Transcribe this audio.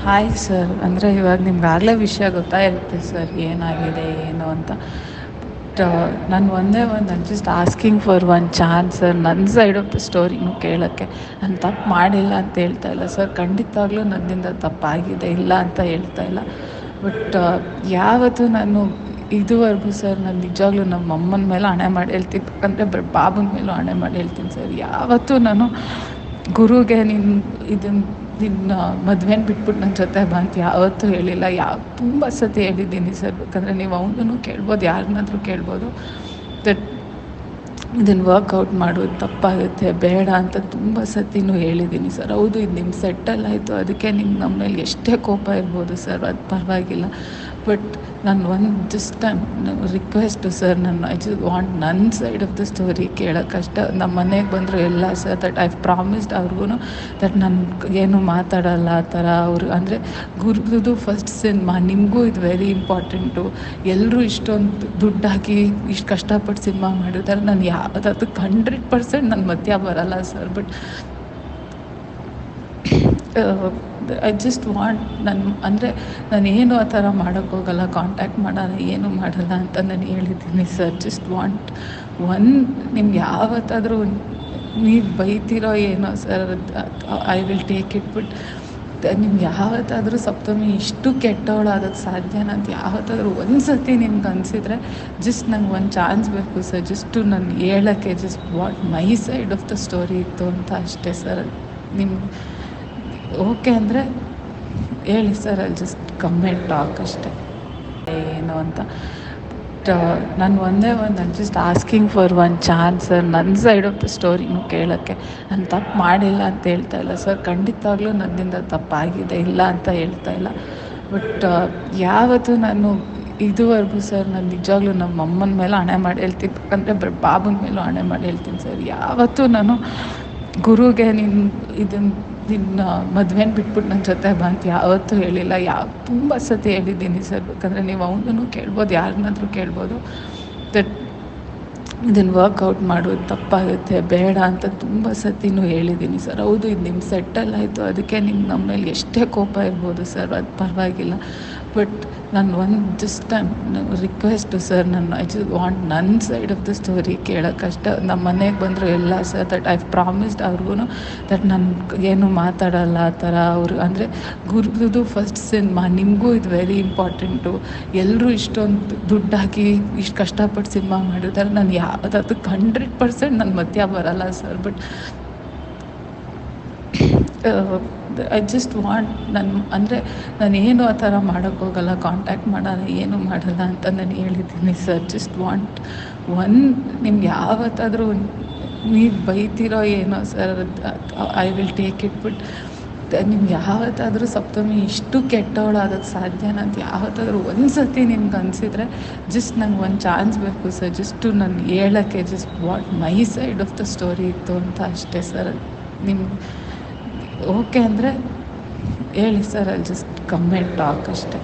Hi sir. ಅಂದರೆ ಇವಾಗ ನಿಮ್ಗಾಗಲೇ ವಿಷಯ ಗೊತ್ತಾಗಿರುತ್ತೆ ಸರ್ ಏನಾಗಿದೆ ಏನು ಅಂತ. ಬಟ್ ನಾನು ಒಂದೇ ನಾನು just asking for one chance sir, ನನ್ನ ಸೈಡ್ ಆಫ್ ದ ಸ್ಟೋರಿನೂ ಕೇಳೋಕ್ಕೆ. ನಾನು ತಪ್ಪು ಮಾಡಿಲ್ಲ ಅಂತ ಹೇಳ್ತಾ ಇಲ್ಲ ಸರ್, ಖಂಡಿತವಾಗ್ಲೂ ನನ್ನಿಂದ ತಪ್ಪಾಗಿದೆ, ಇಲ್ಲ ಅಂತ ಹೇಳ್ತಾ ಇಲ್ಲ. ಬಟ್ ಯಾವತ್ತೂ ನಾನು ಇದುವರೆಗೂ ಸರ್, ನಾನು ನಿಜವಾಗ್ಲೂ ನಮ್ಮ ಅಮ್ಮನ ಮೇಲೆ ಹಣೆ ಮಾಡಿ ಹೇಳ್ತೀನಿ, ಯಾಕಂದರೆ ಬಾಬನ ಮೇಲೂ ಹಣೆ ಮಾಡಿ ಹೇಳ್ತೀನಿ ಸರ್, ಯಾವತ್ತೂ ನಾನು ಗುರುಗೆ ನಿನ್ನ ಮದುವೆನ ಬಿಟ್ಬಿಟ್ಟು ನನ್ನ ಜೊತೆ ಬಾ ಅಂತ ಯಾವತ್ತೂ ಹೇಳಿಲ್ಲ. ತುಂಬ ಸತಿ ಹೇಳಿದ್ದೀನಿ ಸರ್, ಬೇಕಂದರೆ ನೀವು ಅವನೂ ಕೇಳ್ಬೋದು, ಯಾರನ್ನಾದ್ರೂ ಕೇಳ್ಬೋದು. ದಟ್ ಇದನ್ನು ವರ್ಕೌಟ್ ಮಾಡೋದು ತಪ್ಪಾಗುತ್ತೆ, ಬೇಡ ಅಂತ ತುಂಬ ಸತಿನೂ ಹೇಳಿದ್ದೀನಿ ಸರ್. ಹೌದು, ಇದು ನಿಮ್ಮ ಸೆಟ್ಟಲ್ ಆಯಿತು, ಅದಕ್ಕೆ ನಿಮ್ಗೆ ನಮ್ಮ ಮೇಲೆ ಎಷ್ಟೇ ಕೋಪ ಇರ್ಬೋದು ಸರ್, ಅದು ಪರವಾಗಿಲ್ಲ. ಬಟ್ ನಾನು just request sir, I just want ನನ್ನ ಸೈಡ್ ಆಫ್ ದ ಸ್ಟೋರಿ ಕೇಳೋಕ್ಕಷ್ಟೇ. ನಮ್ಮ ಮನೆಗೆ ಬಂದರು ಎಲ್ಲ ಸರ್, ದಟ್ ಐ ಪ್ರಾಮಿಸ್ಡ್ ಅವ್ರಿಗೂ ದಟ್ ನಾನು ಏನು ಮಾತಾಡೋಲ್ಲ ಆ ಥರ. ಅವರು ಅಂದರೆ ಗುರುದು ಫಸ್ಟ್ ಸಿನಿಮಾ, ನಿಮಗೂ ಇದು ವೆರಿ ಇಂಪಾರ್ಟೆಂಟು. ಎಲ್ಲರೂ ಇಷ್ಟೊಂದು ದುಡ್ಡು ಹಾಕಿ ಇಷ್ಟು ಕಷ್ಟಪಟ್ಟು ಸಿನಿಮಾ ಮಾಡಿರ್ತಾರೆ, ನಾನು ಅದಕ್ಕೆ 100% ನನ್ನ ಮಧ್ಯ ಬರೋಲ್ಲ sir. But I just want ನಾನೇನು ಆ ಥರ ಮಾಡೋಕ್ಕೋಗಲ್ಲ, ಕಾಂಟ್ಯಾಕ್ಟ್ ಮಾಡೋಲ್ಲ, ಏನೂ ಮಾಡಲ್ಲ ಅಂತ ನಾನು ಹೇಳಿದ್ದೀನಿ ಸರ್. ಜಸ್ಟ್ ವಾಂಟ್ ನಿಮ್ಗೆ ಯಾವತ್ತಾದರೂ ನೀವು ಬೈತಿರೋ ಏನೋ sir, I will take it. But ನಿಮ್ಗೆ ಯಾವತ್ತಾದರೂ ಸಪ್ತಮಿ ಇಷ್ಟು ಕೆಟ್ಟವಳಾಗೋಕ್ಕೆ ಸಾಧ್ಯನಾ ಅಂತ ಯಾವತ್ತಾದರೂ ಒಂದು ಸತಿ ನಿಮ್ಗೆ ಅನಿಸಿದರೆ ಜಸ್ಟ್ ನಂಗೆ ಒಂದು ಚಾನ್ಸ್ ಬೇಕು ಸರ್, ಜಸ್ಟು ನಾನು ಹೇಳೋಕ್ಕೆ, just what my side of the story ಇತ್ತು ಅಂತ ಅಷ್ಟೇ ಸರ್. ನಿಮ್ಗೆ ಓಕೆ ಅಂದರೆ ಹೇಳಿ ಸರ್, ಅಲ್ಲಿ ಜಸ್ಟ್ ಕಮೆಂಟ್ ಟಾಕ್ ಅಷ್ಟೇ ಏನು ಅಂತ. ಬಟ್ ನಾನು just asking for one chance sir, ನನ್ನ ಸೈಡ್ ಆಫ್ ದ ಸ್ಟೋರಿನೂ ಕೇಳೋಕ್ಕೆ. ನಾನು ತಪ್ಪು ಮಾಡಿಲ್ಲ ಅಂತ ಹೇಳ್ತಾ ಇಲ್ಲ ಸರ್, ಖಂಡಿತವಾಗ್ಲೂ ನನ್ನಿಂದ ತಪ್ಪಾಗಿದೆ, ಇಲ್ಲ ಅಂತ ಹೇಳ್ತಾ ಇಲ್ಲ. ಬಟ್ ಯಾವತ್ತೂ ನಾನು ಇದುವರೆಗೂ ಸರ್, ನಾನು ನಿಜವಾಗ್ಲೂ ನಮ್ಮ ಅಮ್ಮನ ಮೇಲೆ ಹಣೆ ಮಾಡಿ ಹೇಳ್ತೀನಿ, ಯಾಕಂದರೆ ಬಾಬನ ಮೇಲೂ ಹಣೆ ಮಾಡಿ ಹೇಳ್ತೀನಿ ಸರ್, ಯಾವತ್ತೂ ನಾನು ಗುರುಗೆ ನಿನ್ನ ಮದುವೆನ ಬಿಟ್ಬಿಟ್ಟು ನನ್ನ ಜೊತೆ ಬಾ ಅಂತ ಯಾವತ್ತೂ ಹೇಳಿಲ್ಲ. ತುಂಬ ಸತಿ ಹೇಳಿದ್ದೀನಿ ಸರ್, ಬೇಕಂದರೆ ನೀವು ಅವನೂ ಕೇಳ್ಬೋದು, ಯಾರನ್ನಾದ್ರೂ ಕೇಳ್ಬೋದು. ದಟ್ ಇದನ್ನು ವರ್ಕೌಟ್ ಮಾಡೋದು ತಪ್ಪಾಗುತ್ತೆ, ಬೇಡ ಅಂತ ತುಂಬ ಸತಿನೂ ಹೇಳಿದ್ದೀನಿ ಸರ್. ಹೌದು, ಇದು ನಿಮ್ಮ ಸೆಟ್ಟಲ್ ಆಯಿತು, ಅದಕ್ಕೆ ನಿಮ್ಗೆ ನಮ್ಮ ಮೇಲೆ ಎಷ್ಟೇ ಕೋಪ ಇರ್ಬೋದು ಸರ್, ಅದು ಪರವಾಗಿಲ್ಲ. ಬಟ್ ನಾನು just request sir, I just want ನನ್ನ ಸೈಡ್ ಆಫ್ ದ ಸ್ಟೋರಿ ಕೇಳೋಕ್ಕಷ್ಟೇ. ನಮ್ಮ ಮನೆಗೆ ಬಂದರು ಎಲ್ಲ ಸರ್, ದಟ್ ಐ ಪ್ರಾಮಿಸ್ಡ್ ಅವ್ರಿಗೂ ದಟ್ ನಾನು ಏನು ಮಾತಾಡೋಲ್ಲ ಆ ಥರ. ಅವರು ಅಂದರೆ ಗುರುದು ಫಸ್ಟ್ ಸಿನಿಮಾ, ನಿಮಗೂ ಇದು ವೆರಿ ಇಂಪಾರ್ಟೆಂಟು. ಎಲ್ಲರೂ ಇಷ್ಟೊಂದು ದುಡ್ಡು ಹಾಕಿ ಇಷ್ಟು ಕಷ್ಟಪಟ್ಟು ಸಿನಿಮಾ ಮಾಡಿರ್ತಾರೆ, ನಾನು ಅದಕ್ಕೆ 100% ನನ್ನ ಮಧ್ಯ ಬರೋಲ್ಲ sir. But I just want ನಾನೇನು ಆ ಥರ ಮಾಡೋಕ್ಕೋಗಲ್ಲ, ಕಾಂಟ್ಯಾಕ್ಟ್ ಮಾಡೋಲ್ಲ, ಏನೂ ಮಾಡಲ್ಲ ಅಂತ ನಾನು ಹೇಳಿದ್ದೀನಿ ಸರ್. ಜಸ್ಟ್ ವಾಂಟ್ ನಿಮ್ಗೆ ಯಾವತ್ತಾದರೂ ನೀವು ಬೈತಿರೋ ಏನೋ sir, I will take it. But ನಿಮ್ಗೆ ಯಾವತ್ತಾದರೂ ಸಪ್ತಮಿ ಇಷ್ಟು ಕೆಟ್ಟವಳಾಗೋಕ್ಕೆ ಸಾಧ್ಯನಾ ಅಂತ ಯಾವತ್ತಾದರೂ ಒಂದು ಸತಿ ನಿಮ್ಗೆ ಅನಿಸಿದರೆ ಜಸ್ಟ್ ನಂಗೆ ಒಂದು ಚಾನ್ಸ್ ಬೇಕು ಸರ್, ಜಸ್ಟು ನಾನು ಹೇಳೋಕ್ಕೆ, just what my side of the story ಇತ್ತು ಅಂತ ಅಷ್ಟೇ ಸರ್. ನಿಮ್ಗೆ ಓಕೆ ಅಂದರೆ ಹೇಳಿ ಸರ್, ಅಲ್ಲಿ ಜಸ್ಟ್ ಕಮೆಂಟ್ ಟಾಕ್ ಅಷ್ಟೇ.